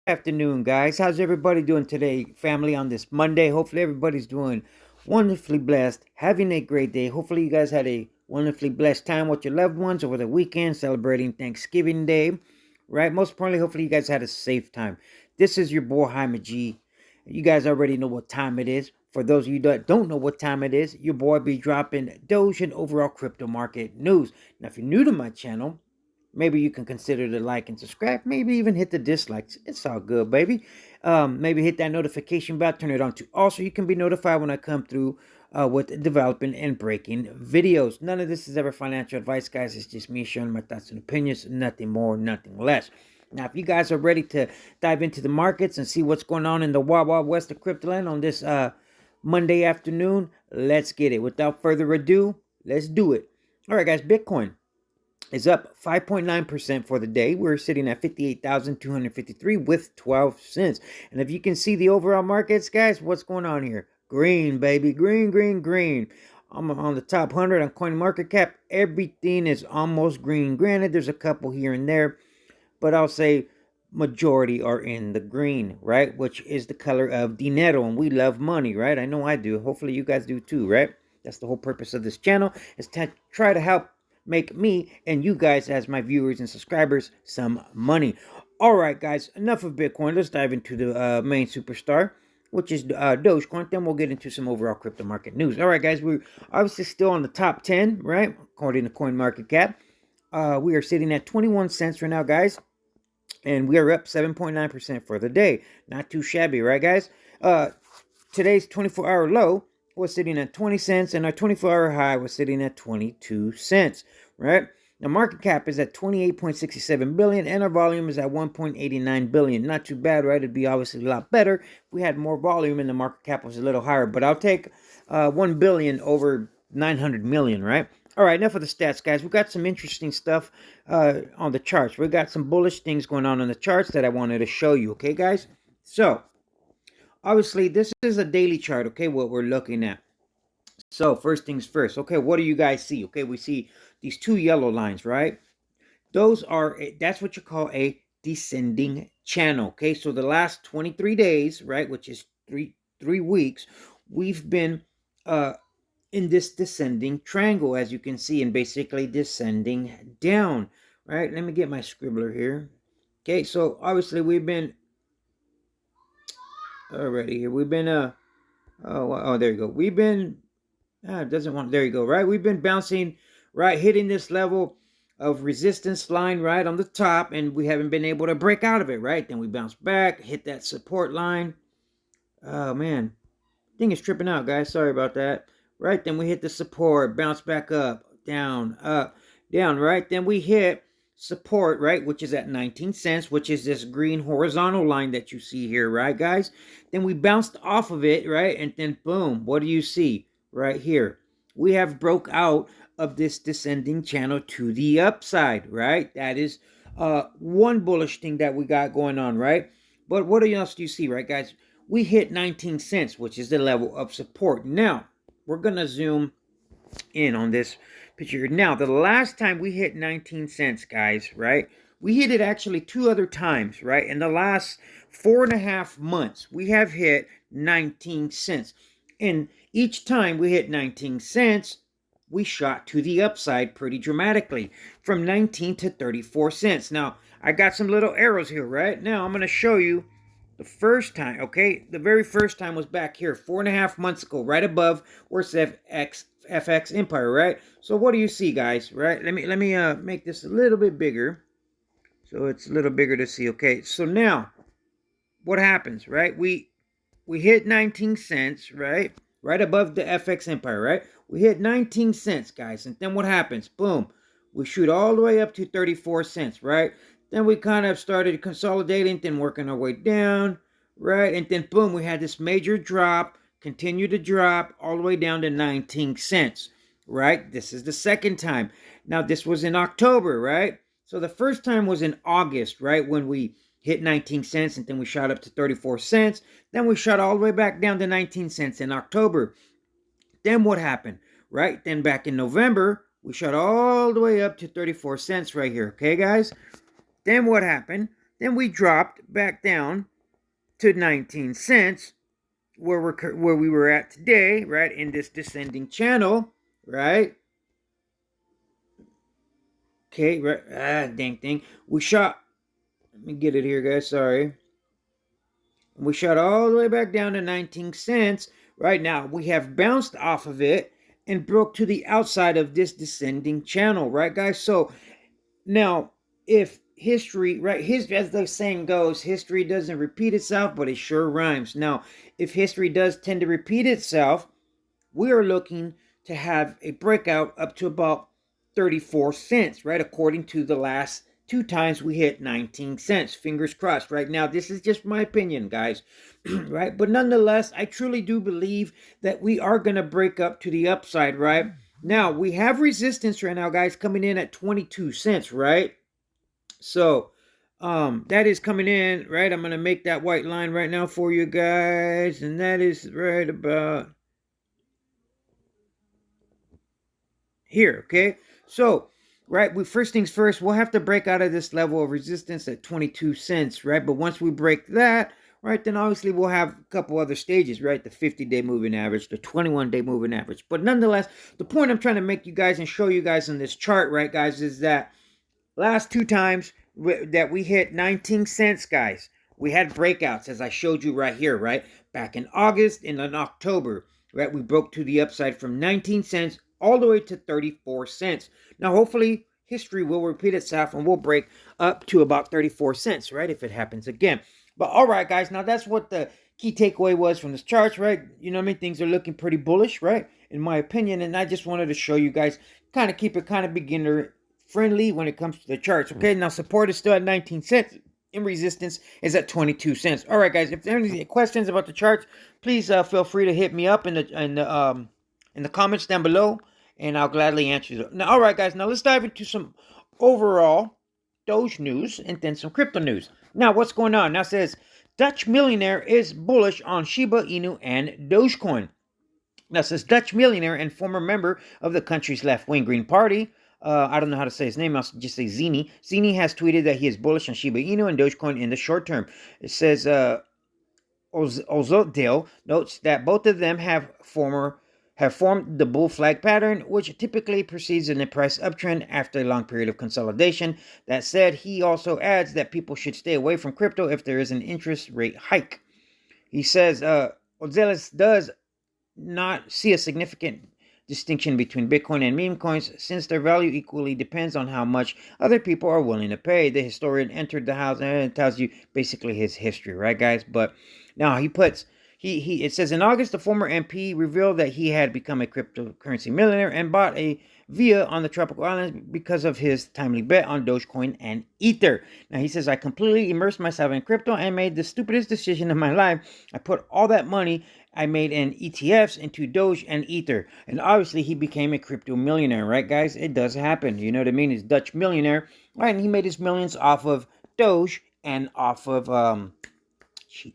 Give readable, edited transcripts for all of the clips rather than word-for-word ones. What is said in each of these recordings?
Afternoon, guys. How's everybody doing today, family, on this Monday? Hopefully, everybody's doing wonderfully blessed, having a great day. Hopefully, you guys had a wonderfully blessed time with your loved ones over the weekend, celebrating Thanksgiving Day, right? Most importantly, hopefully, you guys had a safe time. This is your boy, Jaime G. You guys already know what time it is. For those of you that don't know what time it is, your boy be dropping Doge and overall crypto market news. Now, if you're new to my channel, maybe you can consider to like and subscribe. Maybe even hit the dislikes. It's all good, baby. Maybe hit that notification bell. Turn it on to all so you can be notified when I come through with developing and breaking videos. None of this is ever financial advice, guys. It's just me sharing my thoughts and opinions. Nothing more, nothing less. Now, if you guys are ready to dive into the markets and see what's going on in the wild, wild west of cryptoland on this Monday afternoon, let's get it. Without further ado, let's do it. All right, guys. Bitcoin is up 5.9% for the day. We're sitting at 58,253 with 12 cents. And if you can see the overall markets, guys, what's going on here? Green, baby. Green, green, green. I'm on the top 100 on CoinMarketCap. Everything is almost green. Granted, there's a couple here and there, but I'll say majority are in the green, right? Which is the color of dinero, and we love money, right? I know I do. Hopefully you guys do too, right? That's the whole purpose of this channel, is to try to help make me and you guys as my viewers and subscribers some money. All right, guys, enough of Bitcoin. Let's dive into the main superstar, which is Dogecoin. Then we'll get into some overall crypto market news. All right, guys, we're obviously still on the top 10, right? According to CoinMarketCap. We are sitting at 21 cents right now, guys. And we are up 7.9% for the day. Not too shabby, right, guys? Today's 24-hour low was sitting at 20 cents, and our 24-hour high was sitting at 22 cents, right? The market cap is at 28.67 billion, and our volume is at 1.89 billion. Not too bad, right? It'd be obviously a lot better if we had more volume and the market cap was a little higher, but I'll take 1 billion over 900 million, right? All right, enough of the stats, guys. We got some interesting stuff on the charts. We got some bullish things going on the charts that I wanted to show you, okay, guys? So, obviously, this is a daily chart, okay, what we're looking at. So, first things first, okay, what do you guys see? Okay, we see these two yellow lines, right? That's what you call a descending channel, okay? So, the last 23 days, right, which is three weeks, we've been in this descending triangle, as you can see, and basically descending down, right? Let me get my scribbler here. Okay, so obviously we've been already here. We've been oh, there you go. We've been it doesn't want, there you go, right? We've been bouncing, right, hitting this level of resistance line right on the top, and we haven't been able to break out of it, right? Then we bounce back, hit that support line. Oh man, thing is tripping out, guys. Sorry about that. Right, then we hit the support, bounce back up, down, right? Then we hit support, right, which is at 19 cents, which is this green horizontal line that you see here, right, guys? Then we bounced off of it, right? And then boom, what do you see right here? We have broke out of this descending channel to the upside, right? That is one bullish thing that we got going on, right? But what else do you see, right, guys? We hit 19 cents, which is the level of support. Now, we're going to zoom in on this picture. Now, the last time we hit 19 cents, guys, right? We hit it actually two other times, right? In the last 4.5 months, we have hit 19 cents. And each time we hit 19 cents, we shot to the upside pretty dramatically from 19 to 34 cents. Now, I got some little arrows here, right? Now, I'm going to show you the first time, okay? The very first time was back here 4.5 months ago, right above where's FX Empire, right? So what do you see, guys, right? Let me make this a little bit bigger so it's a little bigger to see, okay? So now, what happens, right? We hit 19 cents, right? Right above the FX Empire, right? We hit 19 cents, guys, and then what happens? Boom. We shoot all the way up to 34 cents, right? Then we kind of started consolidating, then working our way down, right? And then boom, we had this major drop, continue to drop all the way down to 19 cents, right? This is the second time. Now, this was in October, right? So the first time was in August, right? When we hit 19 cents and then we shot up to 34 cents. Then we shot all the way back down to 19 cents in October. Then what happened, right? Then back in November, we shot all the way up to 34 cents right here, okay, guys? Then what happened? Then we dropped back down to 19 cents, where we were at today, right, in this descending channel, right? Okay, right. Dang thing. We shot. Let me get it here, guys. Sorry. We shot all the way back down to 19 cents. Right now, we have bounced off of it and broke to the outside of this descending channel, right, guys? So now, if history, right, as the saying goes, history doesn't repeat itself, but it sure rhymes. Now, if history does tend to repeat itself, we are looking to have a breakout up to about 34 cents, right? According to the last two times we hit 19 cents. Fingers crossed. Right now, this is just my opinion, guys. Right? But nonetheless, I truly do believe that we are going to break up to the upside, right? Now, we have resistance right now, guys, coming in at 22 cents, right? So, that is coming in, right? I'm going to make that white line right now for you guys. And that is right about here, okay? So, right, first things first, we'll have to break out of this level of resistance at 22 cents, right? But once we break that, right, then obviously we'll have a couple other stages, right? The 50-day moving average, the 21-day moving average. But nonetheless, the point I'm trying to make you guys and show you guys in this chart, right, guys, is that last two times that we hit 19 cents, guys, we had breakouts, as I showed you right here, right? Back in August and in October, right? We broke to the upside from 19 cents all the way to 34 cents. Now, hopefully, history will repeat itself and we'll break up to about 34 cents, right? If it happens again. But all right, guys, now that's what the key takeaway was from this chart, right? You know what I mean? Things are looking pretty bullish, right? In my opinion. And I just wanted to show you guys, kind of keep it kind of beginner friendly when it comes to the charts. Okay, now support is still at 19 cents. And resistance is at 22 cents. All right, guys, if there are any questions about the charts, please feel free to hit me up in the comments down below, and I'll gladly answer them. Now, all right, guys, now let's dive into some overall Doge news and then some crypto news. Now, what's going on? Now, it says Dutch millionaire is bullish on Shiba Inu and Dogecoin. Now, it says Dutch millionaire and former member of the country's left-wing Green Party, I don't know how to say his name, I'll just say Zini. Zini has tweeted that he is bullish on Shiba Inu and Dogecoin in the short term. It says Ozodale notes that both of them have formed the bull flag pattern, which typically precedes in a price uptrend after a long period of consolidation. That said, he also adds that people should stay away from crypto if there is an interest rate hike. He says Ozales does not see a significant distinction between Bitcoin and meme coins, since their value equally depends on how much other people are willing to pay. The historian entered the house and tells you basically his history, right, guys? But now he puts, it says in August, the former MP revealed that he had become a cryptocurrency millionaire and bought a villa on the tropical islands because of his timely bet on Dogecoin and Ether. Now he says, I completely immersed myself in crypto and made the stupidest decision of my life. I put all that money I made in ETFs into Doge and Ether. And obviously he became a crypto millionaire, right, guys? It does happen. You know what I mean? He's a Dutch millionaire, right? And he made his millions off of Doge and off of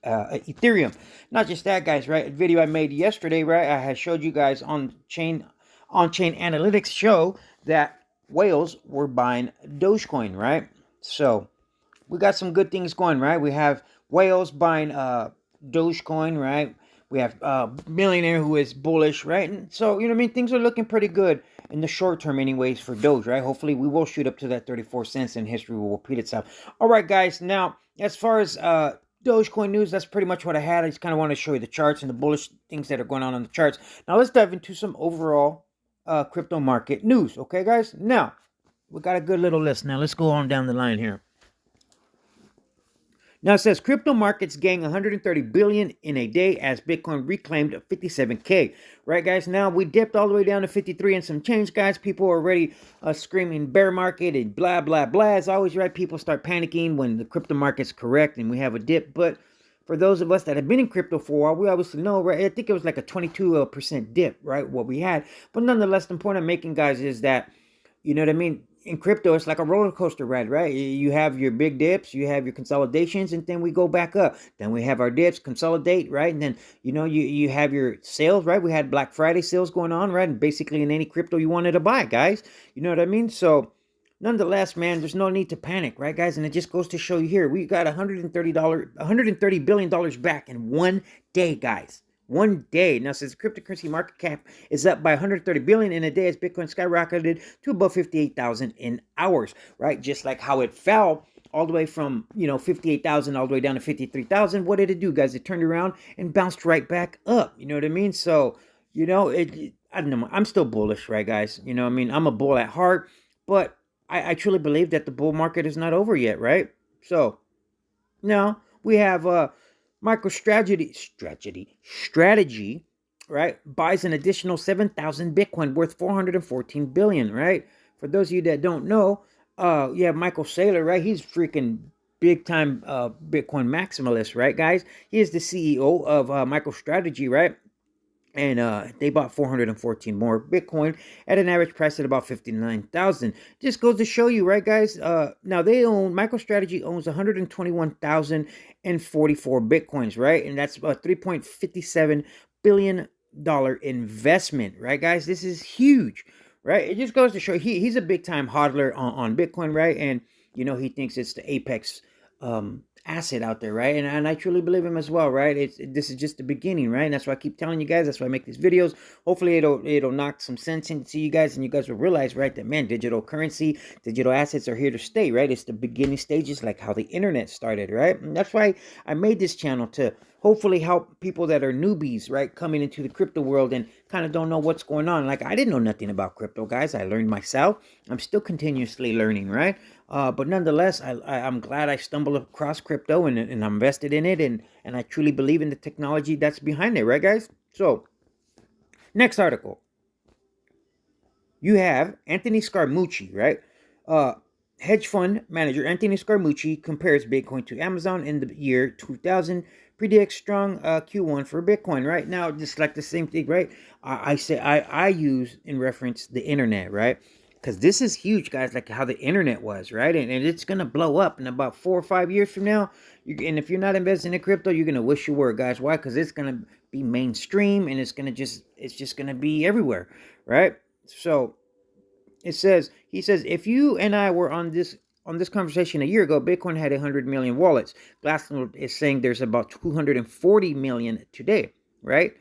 Ethereum. Not just that, guys, right? A video I made yesterday, right? I had showed you guys on chain analytics show that whales were buying Dogecoin, right? So we got some good things going, right? We have whales buying Dogecoin, right? We have a millionaire who is bullish, right? And so, you know what I mean? Things are looking pretty good in the short term anyways for Doge, right? Hopefully we will shoot up to that 34 cents and history will repeat itself. All right, guys. Now, as far as Dogecoin news, that's pretty much what I had. I just kind of want to show you the charts and the bullish things that are going on the charts. Now, let's dive into some overall crypto market news. Okay, guys? Now, we got a good little list. Now, let's go on down the line here. Now it says crypto markets gain 130 billion in a day as Bitcoin reclaimed 57K. Right, guys? Now we dipped all the way down to 53 and some change, guys. People are already screaming bear market and blah, blah, blah. As always, right? People start panicking when the crypto market's correct and we have a dip. But for those of us that have been in crypto for a while, we obviously know, right? I think it was like a 22% dip, right? What we had. But nonetheless, the point I'm making, guys, is that, you know what I mean? In crypto, it's like a roller coaster ride, right? You have your big dips, you have your consolidations, and then we go back up. Then we have our dips, consolidate, right? And then, you know, you have your sales, right? We had Black Friday sales going on, right? And basically in any crypto you wanted to buy, guys. You know what I mean? So nonetheless, man, there's no need to panic, right, guys? And it just goes to show you here, we got $130 billion back in one day, guys. One day. Now, since the cryptocurrency market cap is up by 130 billion in a day, as Bitcoin skyrocketed to above 58,000 in hours, right? Just like how it fell all the way from 58,000 all the way down to 53,000. What did it do, guys? It turned around and bounced right back up. You know what I mean? So I don't know. I'm still bullish, right, guys? You know what I mean? I'm a bull at heart, but I truly believe that the bull market is not over yet, right? So now we have MicroStrategy, right? Buys an additional 7,000 Bitcoin worth 414 billion, right? For those of you that don't know, you have Michael Saylor, right? He's freaking big time Bitcoin maximalist, right, guys? He is the CEO of MicroStrategy, right? And they bought 414 more Bitcoin at an average price at about 59,000. Just goes to show you, right, guys? Now MicroStrategy owns 121,044 Bitcoins, right? And that's about $3.57 billion investment, right, guys? This is huge, right? It just goes to show he's a big time hodler on Bitcoin, right? And he thinks it's the apex asset out there, right? And I truly believe him as well, right? This is just the beginning, right? And that's why I keep telling you guys. That's why I make these videos. Hopefully it'll knock some sense into you guys, and you guys will realize, right, that man, digital currency, digital assets are here to stay, right? It's the beginning stages, like how the internet started, right? And that's why I made this channel, to hopefully help people that are newbies, right, coming into the crypto world and kind of don't know what's going on. Like, I didn't know nothing about crypto, guys. I learned myself. I'm still continuously learning, right? But nonetheless, I'm glad I stumbled across crypto and I'm invested in it, and I truly believe in the technology that's behind it, right, guys? So, next article. You have Anthony Scaramucci, right? Hedge fund manager Anthony Scaramucci compares Bitcoin to Amazon in the year 2000, predicts strong Q1 for Bitcoin, right? Now, just like the same thing, right? I use in reference the internet, right? Because this is huge, guys, like how the internet was, right? And it's going to blow up in about 4 or 5 years from now. And if you're not investing in crypto, you're going to wish you were, guys. Why? Because it's going to be mainstream, and it's just going to be everywhere, right? So he says, if you and I were on this conversation a year ago, Bitcoin had 100 million wallets. Glassnode is saying there's about 240 million today, right?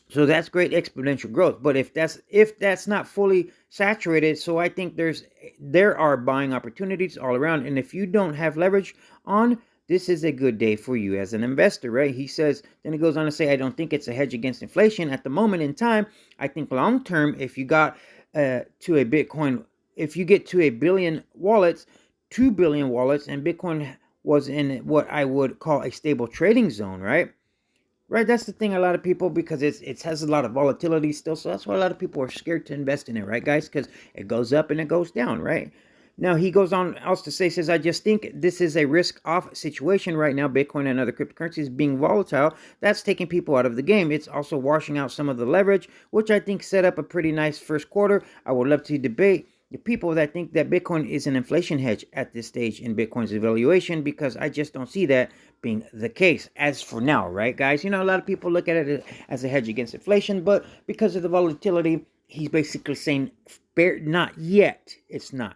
So that's great exponential growth. But if that's not fully saturated, so I think there are buying opportunities all around. And if you don't have leverage on, this is a good day for you as an investor, right? He says, then he goes on to say, I don't think it's a hedge against inflation at the moment in time. I think long term, if you got to a Bitcoin, if you get to 1 billion wallets, 2 billion wallets, and Bitcoin was in what I would call a stable trading zone, right? Right, that's the thing. A lot of people, because it has a lot of volatility still, so that's why a lot of people are scared to invest in it, right, guys? Because it goes up and it goes down, right? Now, he goes on else to say, says, I just think this is a risk-off situation right now. Bitcoin and other cryptocurrencies being volatile, that's taking people out of the game. It's also washing out some of the leverage, which I think set up a pretty nice first quarter. I would love to debate the people that think that Bitcoin is an inflation hedge at this stage in Bitcoin's evaluation, because I just don't see that being the case as for now, right, guys? A lot of people look at it as a hedge against inflation, but because of the volatility, he's basically saying, not yet. It's not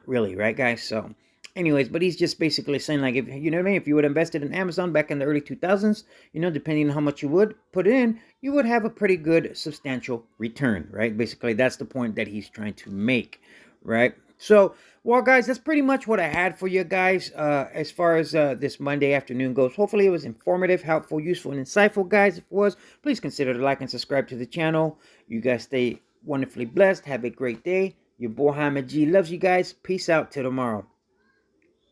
really, right, guys? So anyways, but he's just basically saying, like, if you know what I mean, if you would have invested in Amazon back in the early 2000s, depending on how much you would put in, you would have a pretty good substantial return, right? Basically, that's the point that he's trying to make, right? So, well, guys, that's pretty much what I had for you guys as far as this Monday afternoon goes. Hopefully, it was informative, helpful, useful, and insightful, guys. If it was, please consider to like and subscribe to the channel. You guys stay wonderfully blessed. Have a great day. Your boy Hamid G loves you guys. Peace out till tomorrow.